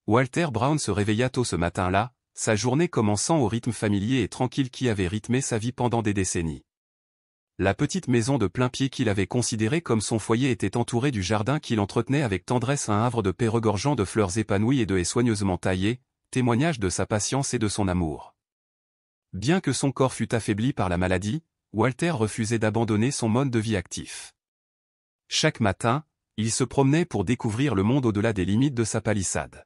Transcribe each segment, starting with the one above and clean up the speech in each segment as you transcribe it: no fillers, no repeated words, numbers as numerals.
Walter Brown se réveilla tôt ce matin-là, sa journée commençant au rythme familier et tranquille qui avait rythmé sa vie pendant des décennies. La petite maison de plain-pied qu'il avait considérée comme son foyer était entourée du jardin qu'il entretenait avec tendresse, un havre de paix regorgeant de fleurs épanouies et de haies soigneusement taillées, témoignage de sa patience et de son amour. Bien que son corps fût affaibli par la maladie, Walter refusait d'abandonner son mode de vie actif. Chaque matin, il se promenait pour découvrir le monde au-delà des limites de sa palissade.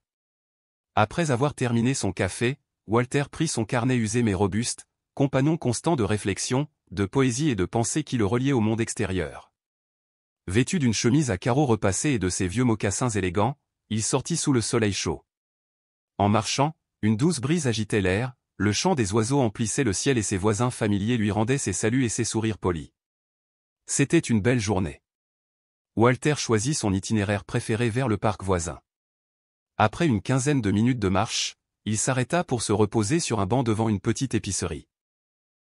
Après avoir terminé son café, Walter prit son carnet usé mais robuste, compagnon constant de réflexion, de poésie et de pensée qui le reliait au monde extérieur. Vêtu d'une chemise à carreaux repassés et de ses vieux mocassins élégants, il sortit sous le soleil chaud. En marchant, une douce brise agitait l'air, le chant des oiseaux emplissait le ciel et ses voisins familiers lui rendaient ses saluts et ses sourires polis. C'était une belle journée. Walter choisit son itinéraire préféré vers le parc voisin. Après une quinzaine de minutes de marche, il s'arrêta pour se reposer sur un banc devant une petite épicerie.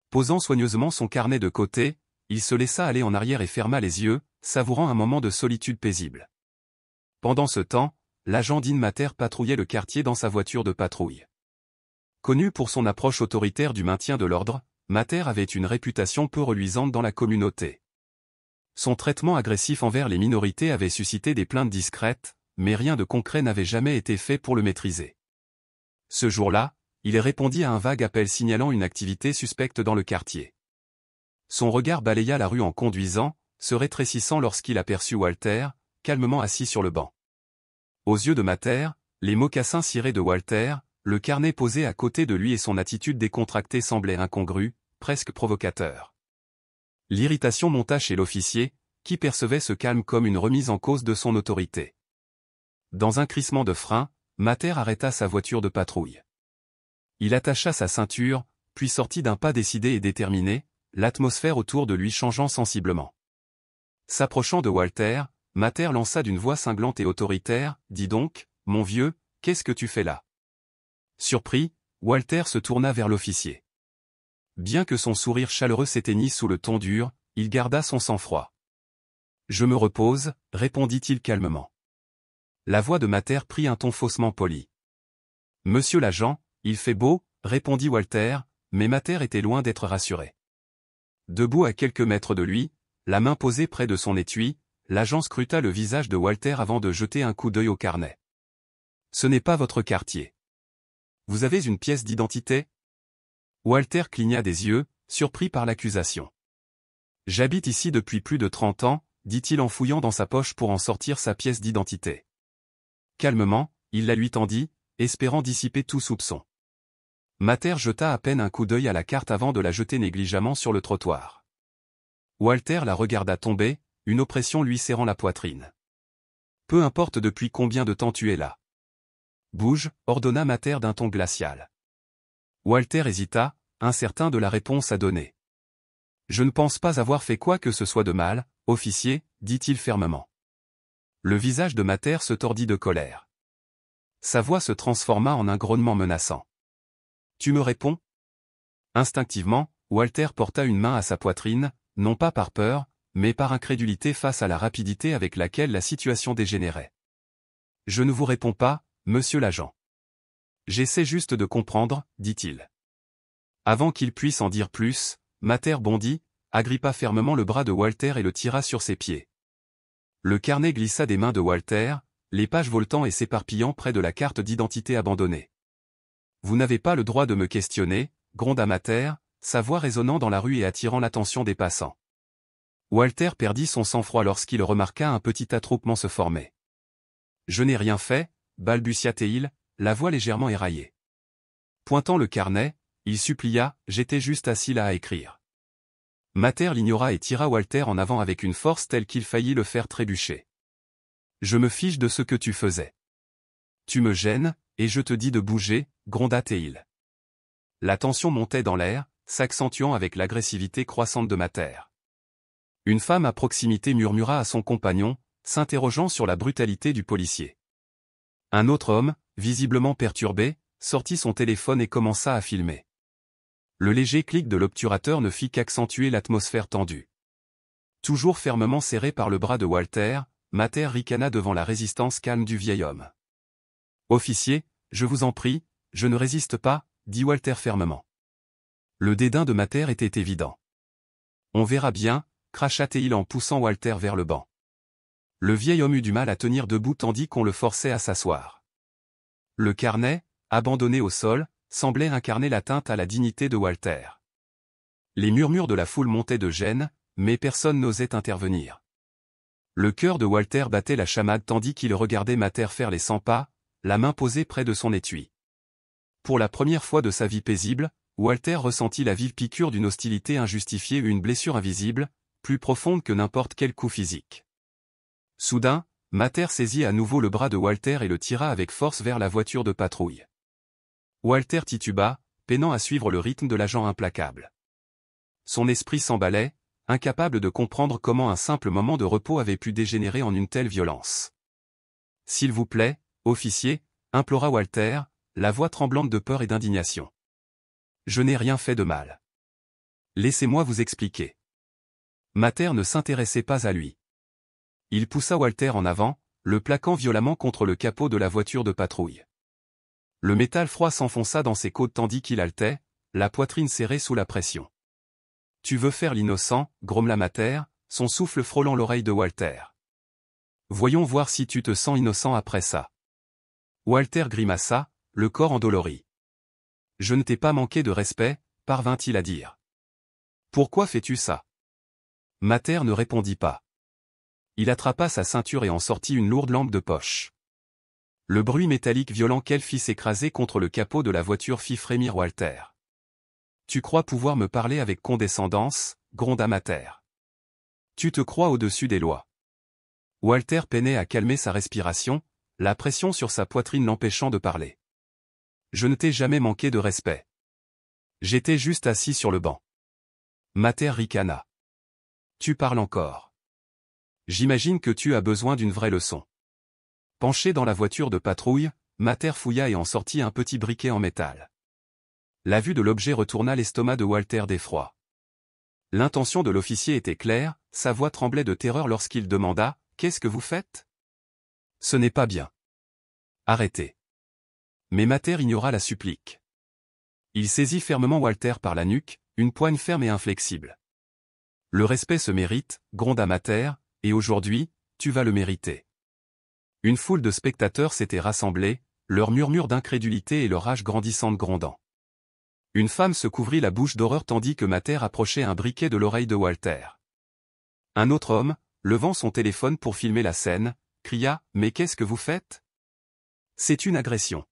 Posant soigneusement son carnet de côté, il se laissa aller en arrière et ferma les yeux, savourant un moment de solitude paisible. Pendant ce temps, l'agent Dean Mater patrouillait le quartier dans sa voiture de patrouille. Connu pour son approche autoritaire du maintien de l'ordre, Mater avait une réputation peu reluisante dans la communauté. Son traitement agressif envers les minorités avait suscité des plaintes discrètes, mais rien de concret n'avait jamais été fait pour le maîtriser. Ce jour-là, il répondit à un vague appel signalant une activité suspecte dans le quartier. Son regard balaya la rue en conduisant, se rétrécissant lorsqu'il aperçut Walter, calmement assis sur le banc. Aux yeux de Mater, les mocassins cirés de Walter, le carnet posé à côté de lui et son attitude décontractée semblaient incongrus, presque provocateurs. L'irritation monta chez l'officier, qui percevait ce calme comme une remise en cause de son autorité. Dans un crissement de frein, Mater arrêta sa voiture de patrouille. Il attacha sa ceinture, puis sortit d'un pas décidé et déterminé, l'atmosphère autour de lui changeant sensiblement. S'approchant de Walter, Mater lança d'une voix cinglante et autoritaire, « Dis donc, mon vieux, qu'est-ce que tu fais là ?» Surpris, Walter se tourna vers l'officier. Bien que son sourire chaleureux s'éteignît sous le ton dur, il garda son sang-froid. « Je me repose, » répondit-il calmement. La voix de Mater prit un ton faussement poli. « Monsieur l'agent, il fait beau, » répondit Walter, mais Mater était loin d'être rassuré. Debout à quelques mètres de lui, la main posée près de son étui, l'agent scruta le visage de Walter avant de jeter un coup d'œil au carnet. « Ce n'est pas votre quartier. Vous avez une pièce d'identité ?» Walter cligna des yeux, surpris par l'accusation. « J'habite ici depuis plus de 30 ans, » dit-il en fouillant dans sa poche pour en sortir sa pièce d'identité. Calmement, il la lui tendit, espérant dissiper tout soupçon. Mater jeta à peine un coup d'œil à la carte avant de la jeter négligemment sur le trottoir. Walter la regarda tomber, une oppression lui serrant la poitrine. « Peu importe depuis combien de temps tu es là. Bouge, » ordonna Mater d'un ton glacial. Walter hésita, incertain de la réponse à donner. « Je ne pense pas avoir fait quoi que ce soit de mal, officier, » dit-il fermement. Le visage de Mater se tordit de colère. Sa voix se transforma en un grognement menaçant. « Tu me réponds ?» Instinctivement, Walter porta une main à sa poitrine, non pas par peur, mais par incrédulité face à la rapidité avec laquelle la situation dégénérait. « Je ne vous réponds pas, monsieur l'agent. J'essaie juste de comprendre, » dit-il. Avant qu'il puisse en dire plus, Mater bondit, agrippa fermement le bras de Walter et le tira sur ses pieds. Le carnet glissa des mains de Walter, les pages voletant et s'éparpillant près de la carte d'identité abandonnée. « Vous n'avez pas le droit de me questionner, » gronda Mater, sa voix résonnant dans la rue et attirant l'attention des passants. Walter perdit son sang-froid lorsqu'il remarqua un petit attroupement se former. « Je n'ai rien fait, » balbutia-t-il, la voix légèrement éraillée. Pointant le carnet, il supplia, « J'étais juste assis là à écrire. » Mater l'ignora et tira Walter en avant avec une force telle qu'il faillit le faire trébucher. « Je me fiche de ce que tu faisais. Tu me gênes, et je te dis de bouger, » gronda-t-il. La tension montait dans l'air, s'accentuant avec l'agressivité croissante de Mater. Une femme à proximité murmura à son compagnon, s'interrogeant sur la brutalité du policier. Un autre homme, visiblement perturbé, sortit son téléphone et commença à filmer. Le léger clic de l'obturateur ne fit qu'accentuer l'atmosphère tendue. Toujours fermement serré par le bras de Walter, Mater ricana devant la résistance calme du vieil homme. Officier, je vous en prie, je ne résiste pas, dit Walter fermement. Le dédain de Mater était évident. On verra bien, cracha-t-il en poussant Walter vers le banc. Le vieil homme eut du mal à tenir debout tandis qu'on le forçait à s'asseoir. Le carnet, abandonné au sol, semblait incarner l'atteinte à la dignité de Walter. Les murmures de la foule montaient de gêne, mais personne n'osait intervenir. Le cœur de Walter battait la chamade tandis qu'il regardait Mater faire les 100 pas, la main posée près de son étui. Pour la première fois de sa vie paisible, Walter ressentit la vive piqûre d'une hostilité injustifiée ou une blessure invisible, plus profonde que n'importe quel coup physique. Soudain, Mater saisit à nouveau le bras de Walter et le tira avec force vers la voiture de patrouille. Walter tituba, peinant à suivre le rythme de l'agent implacable. Son esprit s'emballait, incapable de comprendre comment un simple moment de repos avait pu dégénérer en une telle violence. « S'il vous plaît, officier, » implora Walter, la voix tremblante de peur et d'indignation. « Je n'ai rien fait de mal. Laissez-moi vous expliquer. » Mater ne s'intéressait pas à lui. Il poussa Walter en avant, le plaquant violemment contre le capot de la voiture de patrouille. Le métal froid s'enfonça dans ses côtes tandis qu'il haletait, la poitrine serrée sous la pression. « Tu veux faire l'innocent » grommela Mater, son souffle frôlant l'oreille de Walter. « Voyons voir si tu te sens innocent après ça. » Walter grimaça, le corps endolori. « Je ne t'ai pas manqué de respect » parvint-il à dire. « Pourquoi fais-tu ça » Mater ne répondit pas. Il attrapa sa ceinture et en sortit une lourde lampe de poche. Le bruit métallique violent qu'elle fit s'écraser contre le capot de la voiture fit frémir Walter. « Tu crois pouvoir me parler avec condescendance » gronda Mater. « Tu te crois au-dessus des lois. » Walter peinait à calmer sa respiration, la pression sur sa poitrine l'empêchant de parler. « Je ne t'ai jamais manqué de respect. J'étais juste assis sur le banc. » Mater ricana. « Tu parles encore. J'imagine que tu as besoin d'une vraie leçon. » Penché dans la voiture de patrouille, Mater fouilla et en sortit un petit briquet en métal. La vue de l'objet retourna l'estomac de Walter d'effroi. L'intention de l'officier était claire, sa voix tremblait de terreur lorsqu'il demanda « Qu'est-ce que vous faites ?»« Ce n'est pas bien. Arrêtez. » Mais Mater ignora la supplique. Il saisit fermement Walter par la nuque, une poigne ferme et inflexible. « Le respect se mérite, » gronda Mater, « et aujourd'hui, tu vas le mériter. » Une foule de spectateurs s'était rassemblée, leurs murmures d'incrédulité et leur rage grandissante grondant. Une femme se couvrit la bouche d'horreur tandis que Mater approchait un briquet de l'oreille de Walter. Un autre homme, levant son téléphone pour filmer la scène, cria « Mais qu'est-ce que vous faites ?» C'est une agression.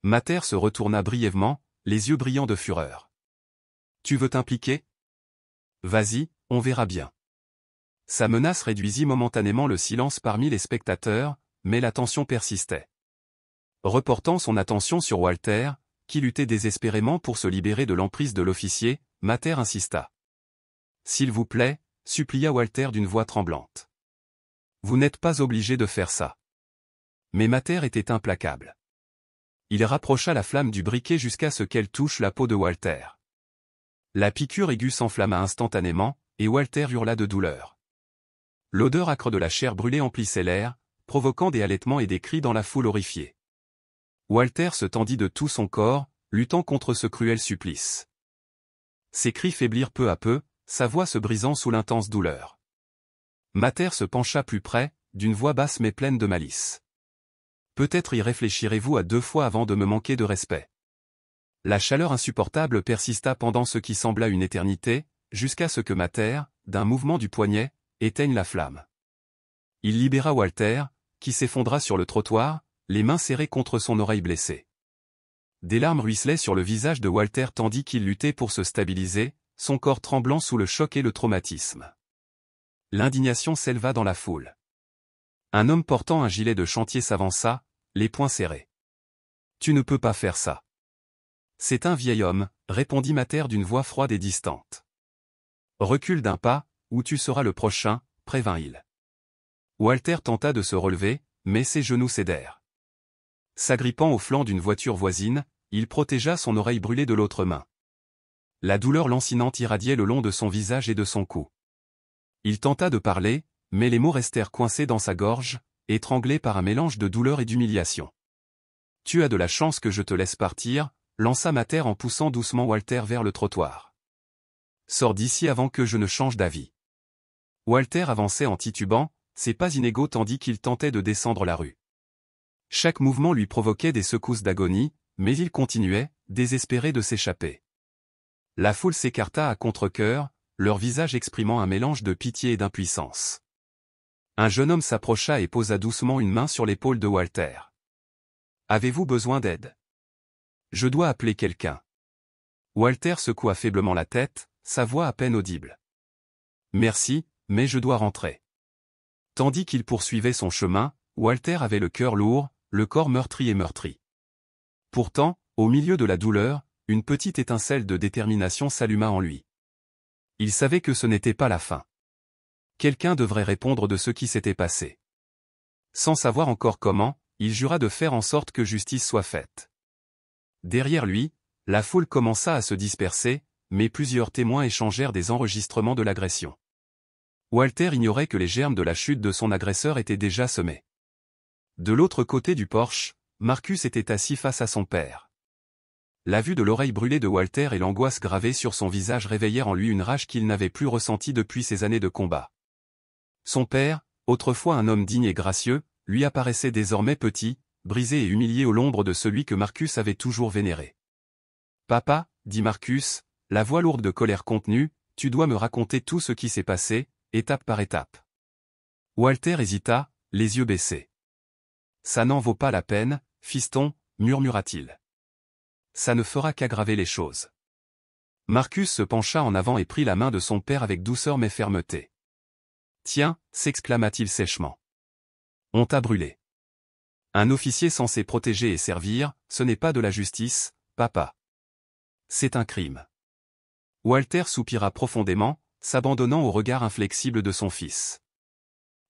Mater se retourna brièvement, les yeux brillants de fureur. Tu veux t'impliquer? Vas-y, on verra bien. Sa menace réduisit momentanément le silence parmi les spectateurs, mais la tension persistait. Reportant son attention sur Walter, qui luttait désespérément pour se libérer de l'emprise de l'officier, Mater insista. S'il vous plaît, supplia Walter d'une voix tremblante. Vous n'êtes pas obligé de faire ça. Mais Mater était implacable. Il rapprocha la flamme du briquet jusqu'à ce qu'elle touche la peau de Walter. La piqûre aiguë s'enflamma instantanément, et Walter hurla de douleur. L'odeur âcre de la chair brûlée emplissait l'air, provoquant des halètements et des cris dans la foule horrifiée. Walter se tendit de tout son corps, luttant contre ce cruel supplice. Ses cris faiblirent peu à peu, sa voix se brisant sous l'intense douleur. Mater se pencha plus près, d'une voix basse mais pleine de malice. Peut-être y réfléchirez-vous à 2 fois avant de me manquer de respect. La chaleur insupportable persista pendant ce qui sembla une éternité, jusqu'à ce que Mater, d'un mouvement du poignet, éteigne la flamme. Il libéra Walter, qui s'effondra sur le trottoir, les mains serrées contre son oreille blessée. Des larmes ruisselaient sur le visage de Walter tandis qu'il luttait pour se stabiliser, son corps tremblant sous le choc et le traumatisme. L'indignation s'éleva dans la foule. Un homme portant un gilet de chantier s'avança, les poings serrés. « Tu ne peux pas faire ça. »« C'est un vieil homme, » répondit Mater d'une voix froide et distante. « Recule d'un pas, ou tu seras le prochain, » prévint-il. Walter tenta de se relever, mais ses genoux cédèrent. S'agrippant au flanc d'une voiture voisine, il protégea son oreille brûlée de l'autre main. La douleur lancinante irradiait le long de son visage et de son cou. Il tenta de parler, mais les mots restèrent coincés dans sa gorge, étranglés par un mélange de douleur et d'humiliation. Tu as de la chance que je te laisse partir, lança Mater en poussant doucement Walter vers le trottoir. Sors d'ici avant que je ne change d'avis. Walter avançait en titubant, ses pas inégaux tandis qu'il tentait de descendre la rue. Chaque mouvement lui provoquait des secousses d'agonie, mais il continuait, désespéré de s'échapper. La foule s'écarta à contre-cœur, leur visage exprimant un mélange de pitié et d'impuissance. Un jeune homme s'approcha et posa doucement une main sur l'épaule de Walter. « Avez-vous besoin d'aide ? Je dois appeler quelqu'un. » Walter secoua faiblement la tête, sa voix à peine audible. « Merci, mais je dois rentrer. » Tandis qu'il poursuivait son chemin, Walter avait le cœur lourd, le corps meurtri. Pourtant, au milieu de la douleur, une petite étincelle de détermination s'alluma en lui. Il savait que ce n'était pas la fin. Quelqu'un devrait répondre de ce qui s'était passé. Sans savoir encore comment, il jura de faire en sorte que justice soit faite. Derrière lui, la foule commença à se disperser, mais plusieurs témoins échangèrent des enregistrements de l'agression. Walter ignorait que les germes de la chute de son agresseur étaient déjà semés. De l'autre côté du porche, Marcus était assis face à son père. La vue de l'oreille brûlée de Walter et l'angoisse gravée sur son visage réveillèrent en lui une rage qu'il n'avait plus ressentie depuis ses années de combat. Son père, autrefois un homme digne et gracieux, lui apparaissait désormais petit, brisé et humilié au l'ombre de celui que Marcus avait toujours vénéré. « Papa, dit Marcus, la voix lourde de colère contenue, tu dois me raconter tout ce qui s'est passé, étape par étape. » Walter hésita, les yeux baissés. « Ça n'en vaut pas la peine, fiston, murmura-t-il. Ça ne fera qu'aggraver les choses. » Marcus se pencha en avant et prit la main de son père avec douceur mais fermeté. « Tiens, s'exclama-t-il sèchement. On t'a brûlé. Un officier censé protéger et servir, ce n'est pas de la justice, papa. C'est un crime. » Walter soupira profondément, s'abandonnant au regard inflexible de son fils.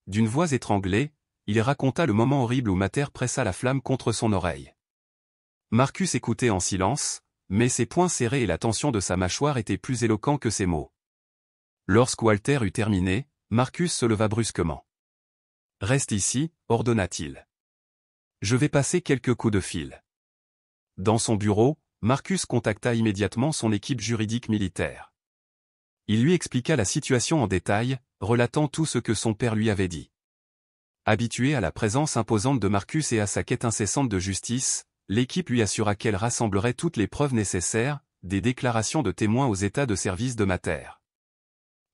D'une voix étranglée, il raconta le moment horrible où Mater pressa la flamme contre son oreille. Marcus écoutait en silence, mais ses poings serrés et la tension de sa mâchoire étaient plus éloquents que ses mots. Lorsque Walter eut terminé, Marcus se leva brusquement. « Reste ici, ordonna-t-il. Je vais passer quelques coups de fil. » Dans son bureau, Marcus contacta immédiatement son équipe juridique militaire. Il lui expliqua la situation en détail, relatant tout ce que son père lui avait dit. Habitué à la présence imposante de Marcus et à sa quête incessante de justice, l'équipe lui assura qu'elle rassemblerait toutes les preuves nécessaires, des déclarations de témoins aux états de service de Mater.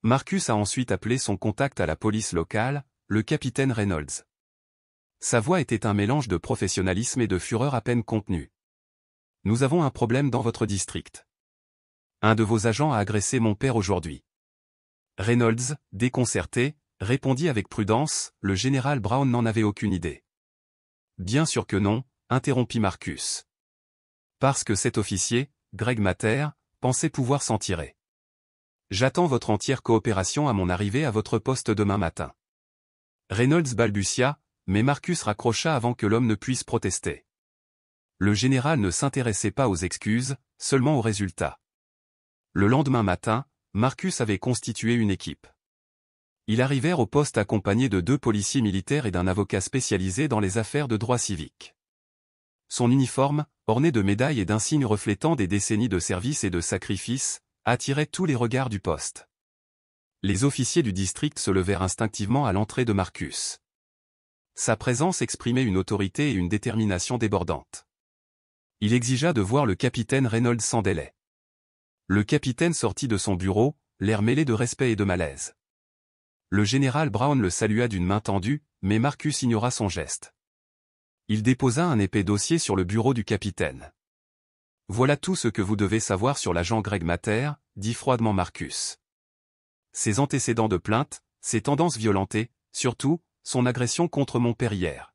Marcus a ensuite appelé son contact à la police locale, le capitaine Reynolds. Sa voix était un mélange de professionnalisme et de fureur à peine contenue. « Nous avons un problème dans votre district. Un de vos agents a agressé mon père aujourd'hui. » Reynolds, déconcerté, répondit avec prudence, le général Brown n'en avait aucune idée. « Bien sûr que non, » interrompit Marcus. « Parce que cet officier, Greg Mater, pensait pouvoir s'en tirer. J'attends votre entière coopération à mon arrivée à votre poste demain matin. » Reynolds balbutia, mais Marcus raccrocha avant que l'homme ne puisse protester. Le général ne s'intéressait pas aux excuses, seulement aux résultats. Le lendemain matin, Marcus avait constitué une équipe. Ils arrivèrent au poste accompagnés de 2 policiers militaires et d'un avocat spécialisé dans les affaires de droit civique. Son uniforme, orné de médailles et d'insignes reflétant des décennies de service et de sacrifice, attirait tous les regards du poste. Les officiers du district se levèrent instinctivement à l'entrée de Marcus. Sa présence exprimait une autorité et une détermination débordantes. Il exigea de voir le capitaine Reynolds sans délai. Le capitaine sortit de son bureau, l'air mêlé de respect et de malaise. Le général Brown le salua d'une main tendue, mais Marcus ignora son geste. Il déposa un épais dossier sur le bureau du capitaine. « Voilà tout ce que vous devez savoir sur l'agent Greg Mater, » dit froidement Marcus. Ses antécédents de plainte, ses tendances violentées, surtout, son agression contre mon père hier.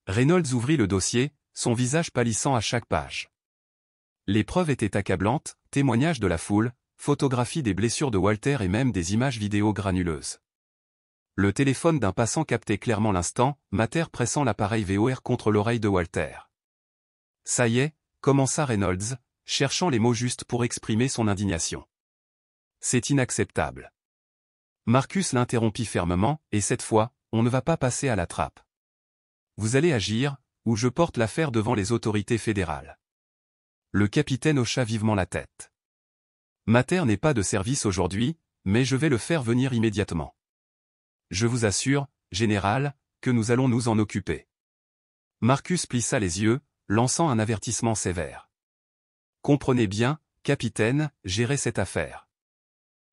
Reynolds ouvrit le dossier, son visage pâlissant à chaque page. Les preuves étaient accablantes, témoignages de la foule, photographies des blessures de Walter et même des images vidéo granuleuses. Le téléphone d'un passant captait clairement l'instant, Mater pressant l'appareil VOR contre l'oreille de Walter. « Ça y est », commença Reynolds, cherchant les mots justes pour exprimer son indignation. « C'est inacceptable. » Marcus l'interrompit fermement, et cette fois, on ne va pas passer à la trappe. Vous allez agir, ou je porte l'affaire devant les autorités fédérales. Le capitaine hocha vivement la tête. Mater n'est pas de service aujourd'hui, mais je vais le faire venir immédiatement. Je vous assure, général, que nous allons nous en occuper. Marcus plissa les yeux, lançant un avertissement sévère. Comprenez bien, capitaine, gérez cette affaire.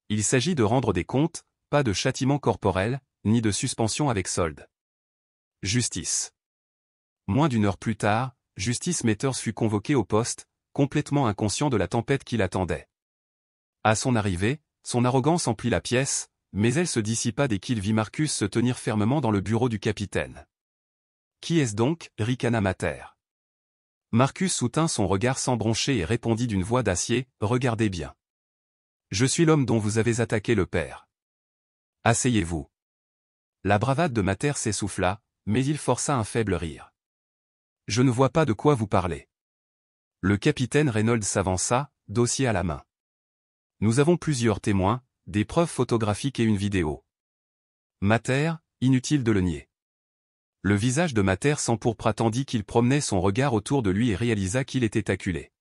Il s'agit de rendre des comptes, pas de châtiment corporel, ni de suspension avec solde. Justice. Moins d'une heure plus tard, Justice Matters fut convoqué au poste, complètement inconscient de la tempête qui l'attendait. À son arrivée, son arrogance emplit la pièce, mais elle se dissipa dès qu'il vit Marcus se tenir fermement dans le bureau du capitaine. « Qui est-ce donc » ricana Mater. Marcus soutint son regard sans broncher et répondit d'une voix d'acier, « Regardez bien. Je suis l'homme dont vous avez attaqué le père. Asseyez-vous. » La bravade de Mater s'essouffla, mais il força un faible rire. « Je ne vois pas de quoi vous parlez. » Le capitaine Reynolds s'avança, dossier à la main. « Nous avons plusieurs témoins, des preuves photographiques et une vidéo. » Mater, inutile de le nier. Le visage de Mater s'empourpra tandis qu'il promenait son regard autour de lui et réalisa qu'il était acculé.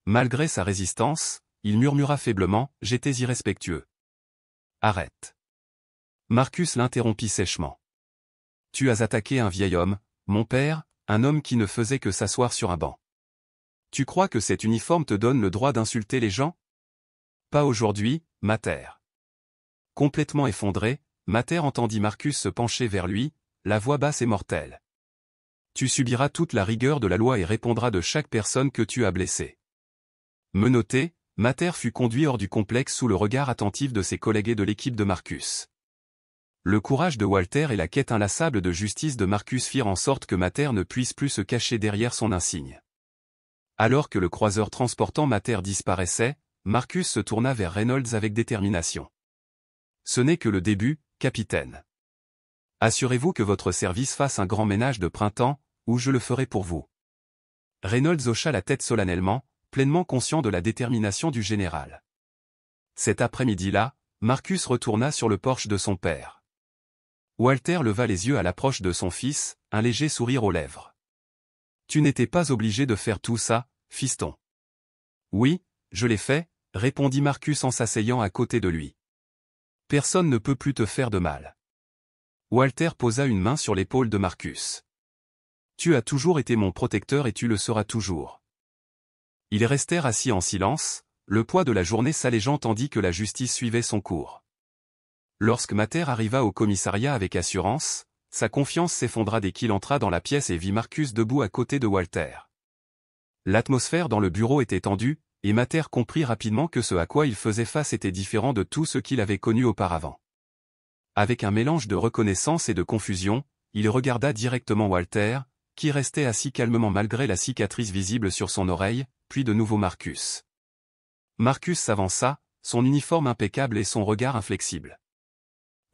Malgré sa résistance, il murmura faiblement, « J'étais irrespectueux. » « Arrête. » Marcus l'interrompit sèchement. « Tu as attaqué un vieil homme, mon père, un homme qui ne faisait que s'asseoir sur un banc. Tu crois que cet uniforme te donne le droit d'insulter les gens ? Pas aujourd'hui, Mater. » Complètement effondré, Mater entendit Marcus se pencher vers lui, la voix basse et mortelle. « Tu subiras toute la rigueur de la loi et répondras de chaque personne que tu as blessée. » Menotté, Mater fut conduit hors du complexe sous le regard attentif de ses collègues et de l'équipe de Marcus. Le courage de Walter et la quête inlassable de justice de Marcus firent en sorte que Mater ne puisse plus se cacher derrière son insigne. Alors que le croiseur transportant Mater disparaissait, Marcus se tourna vers Reynolds avec détermination. « Ce n'est que le début, capitaine. Assurez-vous que votre service fasse un grand ménage de printemps, ou je le ferai pour vous. » Reynolds hocha la tête solennellement, pleinement conscient de la détermination du général. Cet après-midi-là, Marcus retourna sur le porche de son père. Walter leva les yeux à l'approche de son fils, un léger sourire aux lèvres. « Tu n'étais pas obligé de faire tout ça, fiston. »« Oui, je l'ai fait, » répondit Marcus en s'asseyant à côté de lui. « Personne ne peut plus te faire de mal. » Walter posa une main sur l'épaule de Marcus. « Tu as toujours été mon protecteur et tu le seras toujours. » Ils restèrent assis en silence, le poids de la journée s'allégeant tandis que la justice suivait son cours. Lorsque Mater arriva au commissariat avec assurance, sa confiance s'effondra dès qu'il entra dans la pièce et vit Marcus debout à côté de Walter. L'atmosphère dans le bureau était tendue, et Mater comprit rapidement que ce à quoi il faisait face était différent de tout ce qu'il avait connu auparavant. Avec un mélange de reconnaissance et de confusion, il regarda directement Walter, qui restait assis calmement malgré la cicatrice visible sur son oreille, puis de nouveau Marcus. Marcus s'avança, son uniforme impeccable et son regard inflexible.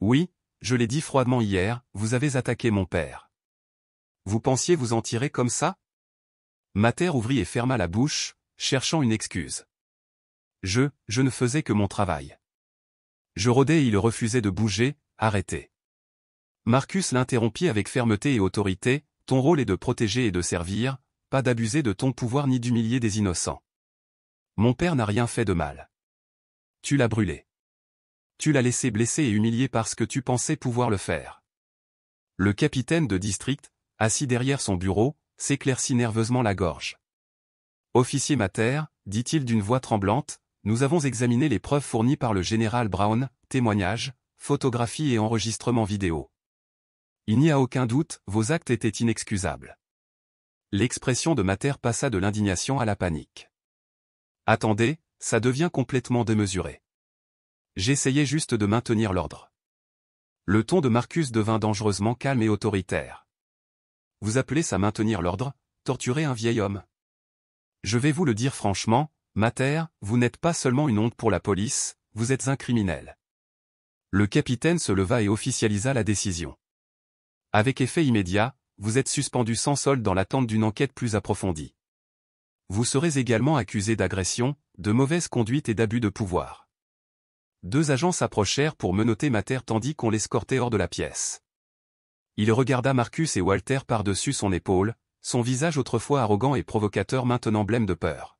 « Oui, je l'ai dit froidement hier, vous avez attaqué mon père. Vous pensiez vous en tirer comme ça ?» Mater ouvrit et ferma la bouche, cherchant une excuse. « Je ne faisais que mon travail. Je rôdais et il refusait de bouger, arrêtez. » Marcus l'interrompit avec fermeté et autorité, « Ton rôle est de protéger et de servir, pas d'abuser de ton pouvoir ni d'humilier des innocents. Mon père n'a rien fait de mal. Tu l'as brûlé. Tu l'as laissé blessé et humilié parce que tu pensais pouvoir le faire. » Le capitaine de district, assis derrière son bureau, s'éclaircit nerveusement la gorge. « Officier Mater, dit-il d'une voix tremblante, nous avons examiné les preuves fournies par le général Brown, témoignages, photographies et enregistrements vidéo. Il n'y a aucun doute, vos actes étaient inexcusables. » L'expression de Mater passa de l'indignation à la panique. « Attendez, ça devient complètement démesuré. J'essayais juste de maintenir l'ordre. » Le ton de Marcus devint dangereusement calme et autoritaire. « Vous appelez ça maintenir l'ordre, torturer un vieil homme? Je vais vous le dire franchement, Mater, vous n'êtes pas seulement une honte pour la police, vous êtes un criminel. » Le capitaine se leva et officialisa la décision. « Avec effet immédiat, vous êtes suspendu sans solde dans l'attente d'une enquête plus approfondie. Vous serez également accusé d'agression, de mauvaise conduite et d'abus de pouvoir. » Deux agents s'approchèrent pour menotter Mater tandis qu'on l'escortait hors de la pièce. Il regarda Marcus et Walter par-dessus son épaule, son visage autrefois arrogant et provocateur maintenant blême de peur.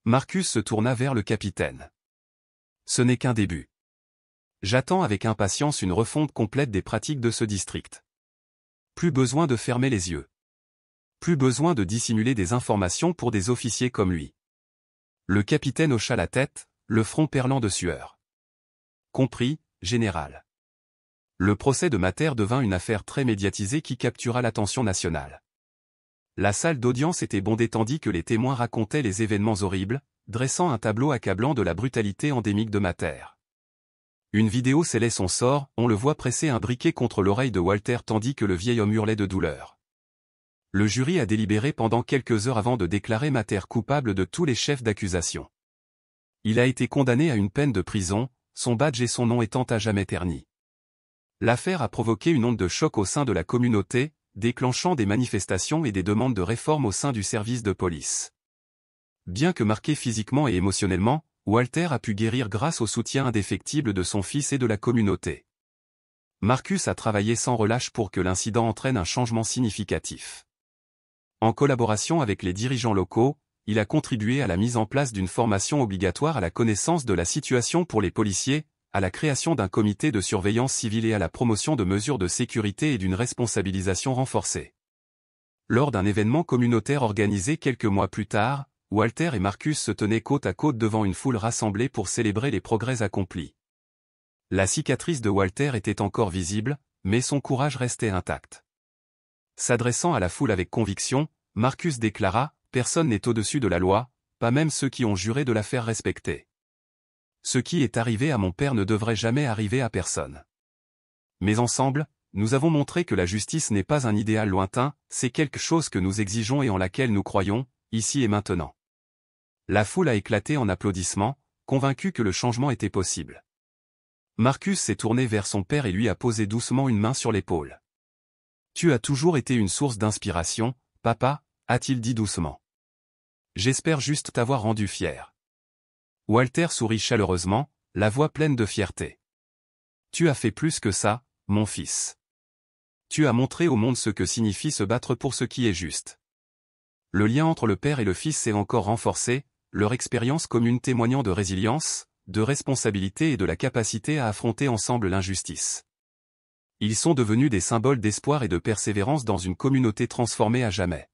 Marcus se tourna vers le capitaine. Ce n'est qu'un début. J'attends avec impatience une refonte complète des pratiques de ce district. Plus besoin de fermer les yeux. Plus besoin de dissimuler des informations pour des officiers comme lui. Le capitaine hocha la tête, le front perlant de sueur. Compris, général. Le procès de Mater devint une affaire très médiatisée qui captura l'attention nationale. La salle d'audience était bondée tandis que les témoins racontaient les événements horribles, dressant un tableau accablant de la brutalité endémique de Mater. Une vidéo scellait son sort, on le voit presser un briquet contre l'oreille de Walter tandis que le vieil homme hurlait de douleur. Le jury a délibéré pendant quelques heures avant de déclarer Mater coupable de tous les chefs d'accusation. Il a été condamné à une peine de prison, son badge et son nom étant à jamais ternis. L'affaire a provoqué une onde de choc au sein de la communauté, déclenchant des manifestations et des demandes de réforme au sein du service de police. Bien que marqué physiquement et émotionnellement, Walter a pu guérir grâce au soutien indéfectible de son fils et de la communauté. Marcus a travaillé sans relâche pour que l'incident entraîne un changement significatif. En collaboration avec les dirigeants locaux, il a contribué à la mise en place d'une formation obligatoire à la connaissance de la situation pour les policiers, à la création d'un comité de surveillance civile et à la promotion de mesures de sécurité et d'une responsabilisation renforcée. Lors d'un événement communautaire organisé quelques mois plus tard, Walter et Marcus se tenaient côte à côte devant une foule rassemblée pour célébrer les progrès accomplis. La cicatrice de Walter était encore visible, mais son courage restait intact. S'adressant à la foule avec conviction, Marcus déclara « Personne n'est au-dessus de la loi, pas même ceux qui ont juré de la faire respecter. Ce qui est arrivé à mon père ne devrait jamais arriver à personne. Mais ensemble, nous avons montré que la justice n'est pas un idéal lointain, c'est quelque chose que nous exigeons et en laquelle nous croyons, ici et maintenant. » La foule a éclaté en applaudissements, convaincu que le changement était possible. Marcus s'est tourné vers son père et lui a posé doucement une main sur l'épaule. « Tu as toujours été une source d'inspiration, papa, » a-t-il dit doucement. « J'espère juste t'avoir rendu fier. » Walter sourit chaleureusement, la voix pleine de fierté. « Tu as fait plus que ça, mon fils. Tu as montré au monde ce que signifie se battre pour ce qui est juste. » Le lien entre le père et le fils s'est encore renforcé, leur expérience commune témoignant de résilience, de responsabilité et de la capacité à affronter ensemble l'injustice. Ils sont devenus des symboles d'espoir et de persévérance dans une communauté transformée à jamais.